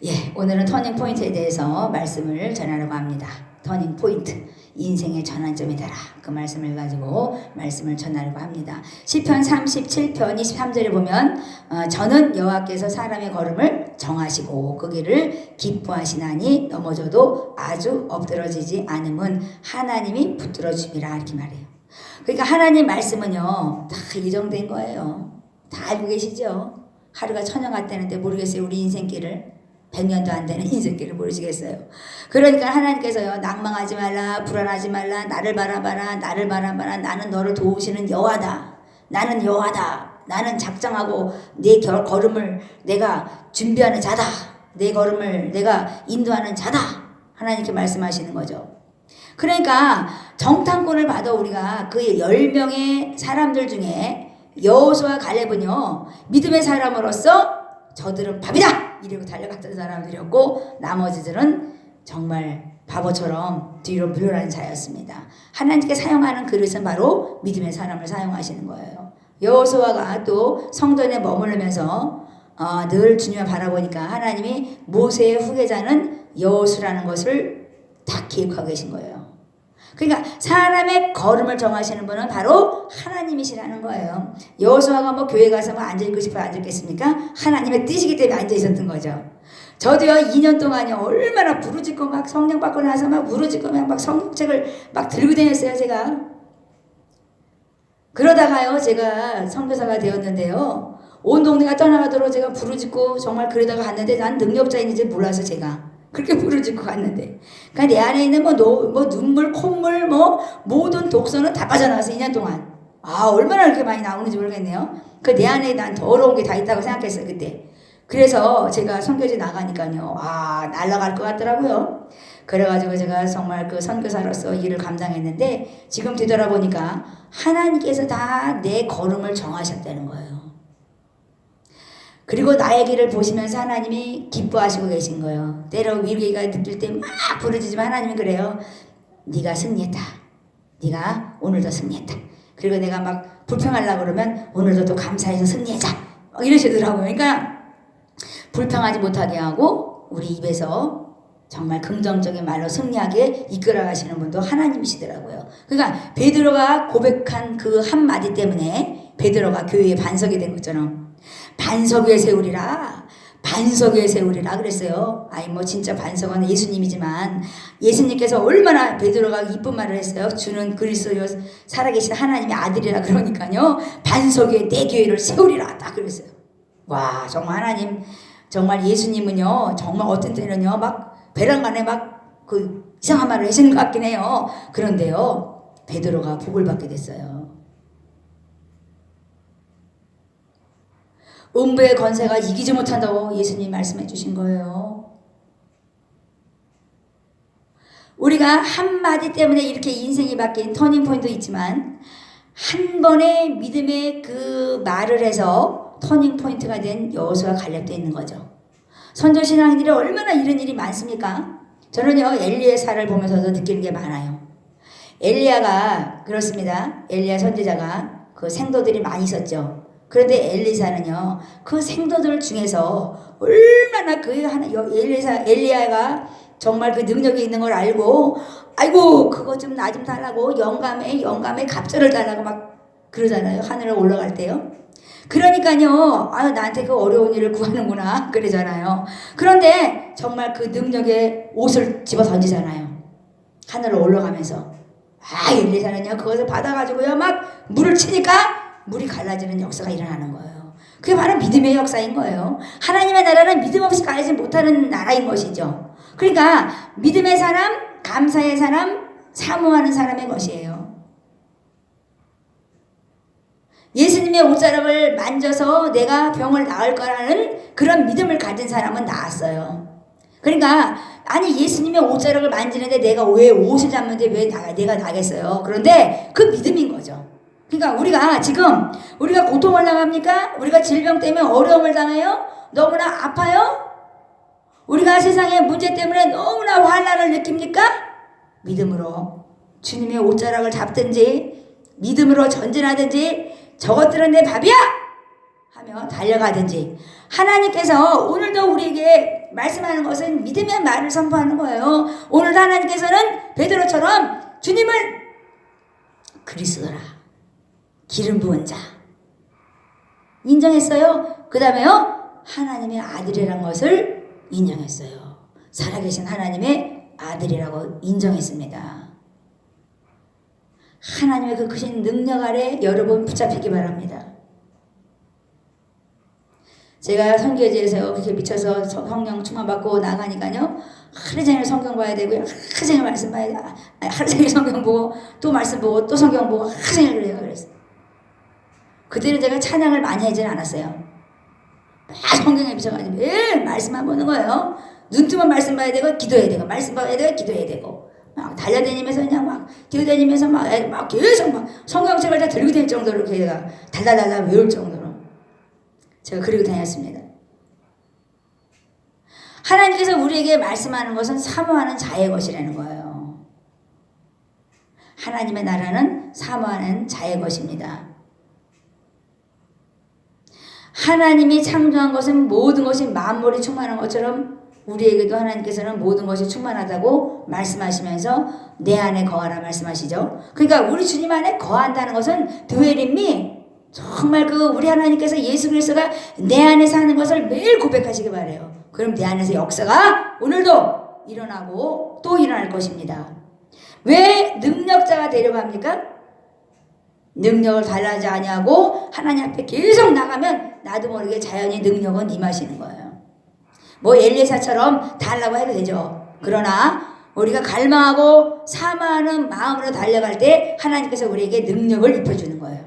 예, 오늘은 터닝 포인트에 대해서 말씀을 전하려고 합니다. 터닝 포인트, 인생의 전환점이 되라. 그 말씀을 가지고 말씀을 전하려고 합니다. 시편 37편 23절에 보면 저는 여호와께서 사람의 걸음을 정하시고 그 길을 기뻐하시나니 넘어져도 아주 엎드러지지 않음은 하나님이 붙들어 주미라 이렇게 말해요. 그러니까 하나님 말씀은요 다 예정된 거예요. 다 알고 계시죠? 하루가 천년 같다는데 모르겠어요. 우리 인생길을 100년도 안 되는 인생길을 모르시겠어요. 그러니까 하나님께서요 낭망하지 말라, 불안하지 말라, 나를 바라봐라, 나를 바라봐라. 나는 너를 도우시는 여호와다. 나는 여호와다. 나는 작정하고 내 걸음을 내가 준비하는 자다. 내 걸음을 내가 인도하는 자다. 하나님께 말씀하시는 거죠. 그러니까 정탐꾼을 봐도 우리가 그 10명의 사람들 중에 여호수아 갈렙은요 믿음의 사람으로서 저들은 밥이다! 이러고 달려갔던 사람들이었고 나머지들은 정말 바보처럼 뒤로 물러나는 자였습니다. 하나님께 사용하는 그릇은 바로 믿음의 사람을 사용하시는 거예요. 여호수아가 또 성전에 머무르면서 늘 주님을 바라보니까 하나님이 모세의 후계자는 여호수라는 것을 다 기억하고 계신 거예요. 그러니까 사람의 걸음을 정하시는 분은 바로 하나님이시라는 거예요. 여호수아가 뭐 교회 가서 뭐 앉아있고 싶어요? 앉았겠습니까? 하나님의 뜻이기 때문에 앉아있었던 거죠. 저도요 2년 동안요 얼마나 부르짖고 막 성령 받고 나서 막 부르짖고 막 성경책을 막 들고 다녔어요 제가. 그러다가요 제가 선교사가 되었는데요 온 동네가 떠나가도록 제가 부르짖고 정말 그러다가 갔는데 난 능력자인지 몰라서 제가 그렇게 부르짖고 갔는데 그러니까 내 안에 있는 뭐 눈물, 콧물 모든 독소는 다 빠져나와서 2년 동안 얼마나 그렇게 많이 나오는지 모르겠네요. 그 내 안에 난 더러운 게 다 있다고 생각했어요 그때. 그래서 제가 선교지 나가니까요 날아갈 것 같더라고요. 그래가지고 제가 정말 그 선교사로서 일을 감당했는데 지금 되돌아보니까 하나님께서 다 내 걸음을 정하셨다는 거예요. 그리고 나의 길을 보시면서 하나님이 기뻐하시고 계신 거예요. 때로 위기가 느낄 때 막 부르짖으면 하나님이 그래요. 네가 승리했다. 네가 오늘도 승리했다. 그리고 내가 막 불평하려고 그러면 오늘도 또 감사해서 승리하자. 이러시더라고요. 그러니까 불평하지 못하게 하고 우리 입에서 정말 긍정적인 말로 승리하게 이끌어 가시는 분도 하나님이시더라고요. 그러니까 베드로가 고백한 그 한마디 때문에 베드로가 교회의 반석이 된 것처럼 반석 위에 세우리라. 반석 위에 세우리라 그랬어요. 뭐 진짜 반석은 예수님이지만 예수님께서 얼마나 베드로가 이쁜 말을 했어요. 주는 그리스도요 살아계신 하나님의 아들이라 그러니까요. 반석 위에 내 교회를 세우리라 딱 그랬어요. 와 정말 하나님 정말 예수님은요 정말 어떤 때는요 막 배란간에 막 그 이상한 말을 하시는 것 같긴 해요. 그런데요 베드로가 복을 받게 됐어요. 음부의 권세가 이기지 못한다고 예수님 말씀해 주신 거예요. 우리가 한마디 때문에 이렇게 인생이 바뀐 터닝포인트도 있지만 한 번의 믿음의 그 말을 해서 터닝포인트가 된 여호수아 갈렙도 있는 거죠. 선조신앙인들이 얼마나 이런 일이 많습니까? 저는요 엘리야사를 보면서도 느끼는 게 많아요. 엘리야가 그렇습니다. 엘리야 선지자가 그 생도들이 많이 있었죠. 그런데 엘리사는요 그 생도들 중에서 얼마나 엘리야가 정말 그 능력이 있는 걸 알고 아이고 그거 좀 나 좀 달라고 영감에 갑절을 달라고 막 그러잖아요. 하늘에 올라갈 때요. 그러니까요 나한테 그 어려운 일을 구하는구나 그러잖아요. 그런데 정말 그 능력의 옷을 집어 던지잖아요. 하늘로 올라가면서 엘리사는요 그것을 받아가지고요 막 물을 치니까 물이 갈라지는 역사가 일어나는 거예요. 그게 바로 믿음의 역사인 거예요. 하나님의 나라는 믿음 없이 가지 못하는 나라인 것이죠. 그러니까 믿음의 사람, 감사의 사람, 사모하는 사람의 것이에요. 예수님의 옷자락을 만져서 내가 병을 나을 거라는 그런 믿음을 가진 사람은 나았어요. 그러니까 아니 예수님의 옷자락을 만지는데 내가 왜 옷을 잡는데 왜 내가 나겠어요. 그런데 그 믿음인 거죠. 그러니까 우리가 고통을 당합니까? 우리가 질병 때문에 어려움을 당해요? 너무나 아파요? 우리가 세상의 문제 때문에 너무나 환난을 느낍니까? 믿음으로 주님의 옷자락을 잡든지 믿음으로 전진하든지 저것들은 내 밥이야! 하며 달려가든지, 하나님께서 오늘도 우리에게 말씀하는 것은 믿음의 말을 선포하는 거예요. 오늘도 하나님께서는 베드로처럼 주님을 그리스도라, 기름 부은 자 인정했어요. 그 다음에요, 하나님의 아들이라는 것을 인정했어요. 살아계신 하나님의 아들이라고 인정했습니다. 하나님의 그 크신 능력 아래 여러분 붙잡히기 바랍니다. 제가 선교지에서 그렇게 미쳐서 성령 충만받고 나가니까요, 하루 종일 성경 봐야 되고요, 하루 종일 말씀 봐야 돼, 하루 종일 성경 보고 또 말씀 보고 또 성경 보고 하루 종일 그랬어요. 그때는 제가 찬양을 많이 하지는 않았어요. 막 성경에 미쳐가지고 매일 말씀만 보는 거예요. 눈 뜨면 말씀 봐야 되고 기도해야 되고 말씀 봐야 되고 기도해야 되고 막 달려다니면서 그냥 막 뛰어다니면서 막 계속 막 성경책을 다 들고 다닐 정도로 걔가 달달달달 외울 정도로 제가 그리고 다녔습니다. 하나님께서 우리에게 말씀하는 것은 사모하는 자의 것이라는 거예요. 하나님의 나라는 사모하는 자의 것입니다. 하나님이 창조한 것은 모든 것이 만물이 충만한 것처럼 우리에게도 하나님께서는 모든 것이 충만하다고 말씀하시면서 내 안에 거하라 말씀하시죠. 그러니까 우리 주님 안에 거한다는 것은 드웰임이 정말 그 우리 하나님께서 예수 그리스도가 내 안에 사는 것을 매일 고백하시기 바래요. 그럼 내 안에서 역사가 오늘도 일어나고 또 일어날 것입니다. 왜 능력자가 되려고 합니까? 능력을 달라지 아니하고 하나님 앞에 계속 나가면 나도 모르게 자연히 능력은 임하시는 거예요. 뭐 엘리사처럼 달라고 해도 되죠. 그러나 우리가 갈망하고 사모하는 마음으로 달려갈 때 하나님께서 우리에게 능력을 입혀주는 거예요.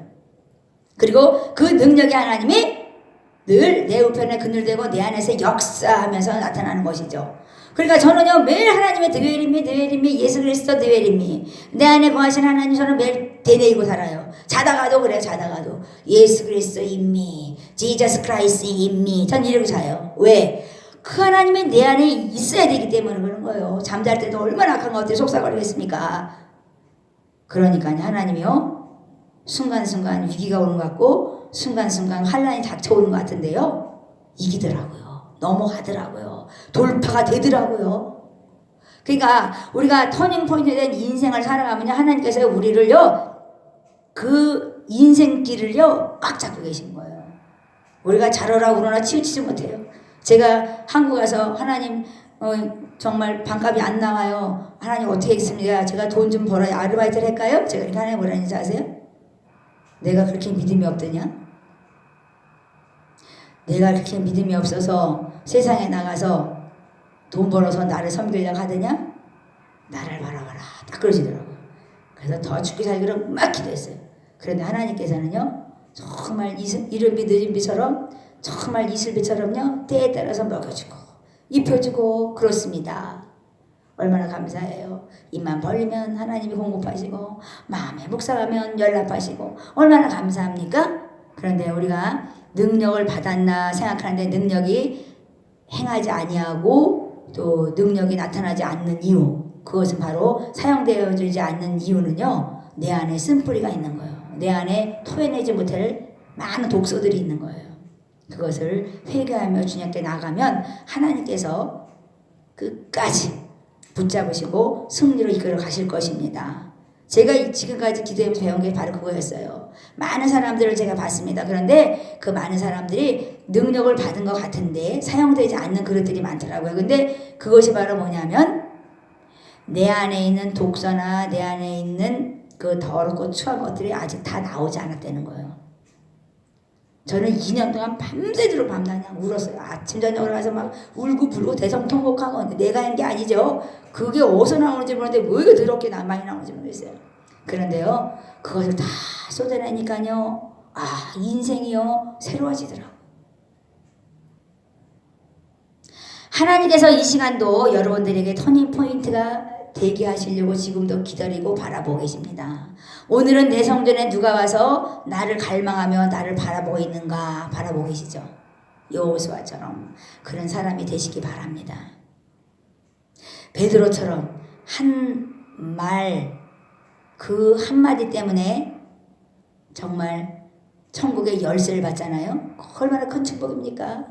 그리고 그 능력이 하나님이 늘 내 우편에 그늘되고 내 안에서 역사하면서 나타나는 것이죠. 그러니까 저는요 매일 하나님의 드웰임이 예수 그리스도 드웰임이 내 안에 거하신 하나님 저는 매일 되뇌이고 살아요. 자다가도 그래요. 자다가도 예수 그리스도 임미 지저스 크라이스트 임미 전 이러고 자요. 왜? 그 하나님이 내 안에 있어야 되기 때문에 그런 거예요. 잠잘 때도 얼마나 악한 것 같아요. 속삭거리겠습니까? 그러니까 하나님이요 순간순간 위기가 오는 것 같고 순간순간 환란이 닥쳐오는 것 같은데요 이기더라고요. 넘어가더라고요. 돌파가 되더라고요. 그러니까 우리가 터닝포인트에 대한 인생을 살아가면 하나님께서 우리를요 그 인생길을요 꽉 잡고 계신 거예요. 우리가 잘하라고 그러나 치우치지 못해요. 제가 한국 가서 하나님 정말 반값이 안 나와요. 하나님 어떻게 했습니까? 제가 돈 좀 벌어야 아르바이트를 할까요? 제가 이렇게 하나님 뭐라 했는지 아세요? 내가 그렇게 믿음이 없더냐? 내가 그렇게 믿음이 없어서 세상에 나가서 돈 벌어서 나를 섬기려고 하더냐? 나를 바라봐라. 딱 그러시더라고요. 그래서 더 죽기 살기로 막 기도했어요. 그런데 하나님께서는요 정말 이른비 늦은비처럼 정말 이슬비처럼요 때에 따라서 먹여주고 입혀주고 그렇습니다. 얼마나 감사해요. 입만 벌리면 하나님이 공급하시고 마음에 묵상하면 연락하시고 얼마나 감사합니까? 그런데 우리가 능력을 받았나 생각하는데 능력이 행하지 아니하고 또 능력이 나타나지 않는 이유 그것은 바로 사용되어지지 않는 이유는요 내 안에 쓴뿌리가 있는 거예요. 내 안에 토해내지 못할 많은 독소들이 있는 거예요. 그것을 회개하며 주님께 나가면 하나님께서 끝까지 붙잡으시고 승리로 이끌어 가실 것입니다. 제가 지금까지 기도하면서 배운 게 바로 그거였어요. 많은 사람들을 제가 봤습니다. 그런데 그 많은 사람들이 능력을 받은 것 같은데 사용되지 않는 그릇들이 많더라고요. 근데 그것이 바로 뭐냐면 내 안에 있는 독서나 내 안에 있는 그 더럽고 추한 것들이 아직 다 나오지 않았다는 거예요. 저는 2년 동안 밤새도록 밤낮 울었어요. 아침 저녁으로 가서 막 울고 불고 대성통곡하고 내가 한 게 아니죠. 그게 어디서 나오는지 모르는데 왜 이렇게 더럽게 많이 나오는지 모르겠어요. 그런데요 그것을 다 쏟아내니까요 인생이요 새로워지더라고요. 하나님께서 이 시간도 여러분들에게 터닝포인트가 되게 하시려고 지금도 기다리고 바라보고 계십니다. 오늘은 내 성전에 누가 와서 나를 갈망하며 나를 바라보고 있는가 바라보고 계시죠. 여호수아처럼 그런 사람이 되시기 바랍니다. 베드로처럼 한 말 그 한마디 때문에 정말 천국의 열쇠를 받잖아요. 얼마나 큰 축복입니까?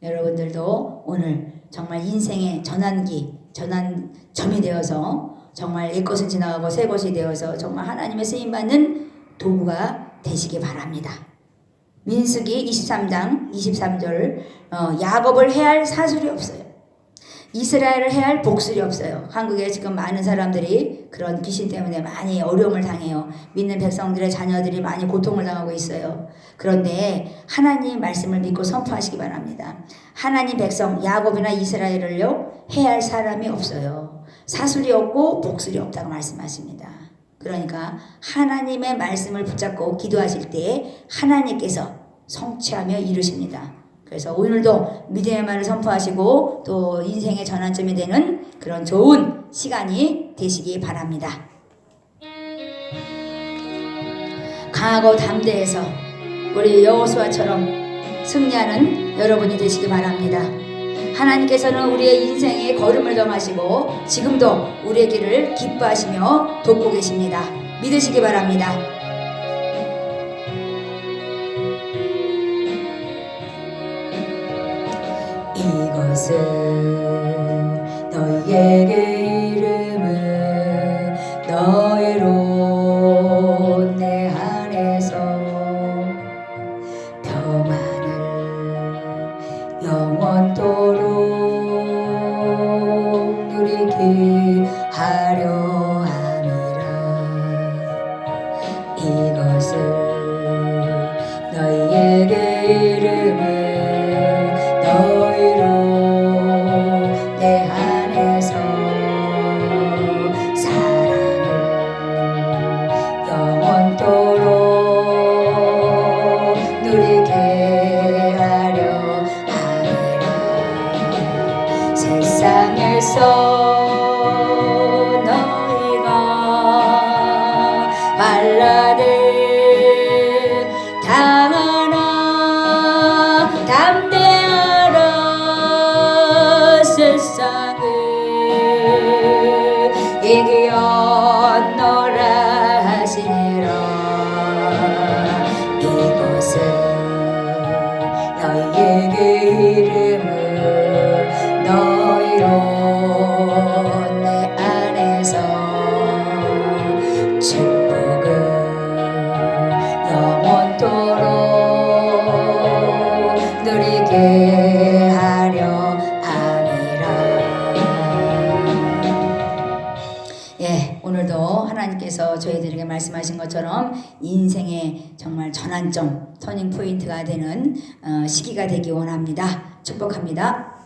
여러분들도 오늘 정말 인생의 전환점이 되어서 정말 옛것은 지나가고 새것이 되어서 정말 하나님의 쓰임받는 도구가 되시기 바랍니다. 민수기 23장 23절 야곱을 해할 사술이 없어요. 이스라엘을 해할 복술이 없어요. 한국에 지금 많은 사람들이 그런 귀신 때문에 많이 어려움을 당해요. 믿는 백성들의 자녀들이 많이 고통을 당하고 있어요. 그런데 하나님 말씀을 믿고 선포하시기 바랍니다. 하나님 백성 야곱이나 이스라엘을요 해할 사람이 없어요. 사술이 없고 복술이 없다고 말씀하십니다. 그러니까 하나님의 말씀을 붙잡고 기도하실 때 하나님께서 성취하며 이루십니다. 그래서 오늘도 믿음의 말을 선포하시고 또 인생의 전환점이 되는 그런 좋은 시간이 되시기 바랍니다. 강하고 담대해서 우리 여호수아처럼 승리하는 여러분이 되시기 바랍니다. 하나님께서는 우리의 인생에 걸음을 정하시고 지금도 우리의 길을 기뻐하시며 돕고 계십니다. 믿으시기 바랍니다. 이것은 너희에게 이름은 너희로 내 안에서 더 많은 영원토록 누리게 하려 함이라. 이것은 너희에게 이름은 너희로 내 안에서 사랑을 영원토록 누리게 하려 함이라. 세상에서 너희가 환난을 당하나 담대하라. 세상을 이기었노라 하시니라. 이것은 너희에게 이름은 너희로 내 안에서 축복은 영원토록 누리게 하려 함이라. 예, 오늘도 하나님께서 저희들에게 말씀하신 것처럼 인생의 정말 전환점, 터닝 포인트가 되는 시기가 되기 원합니다. 축복합니다.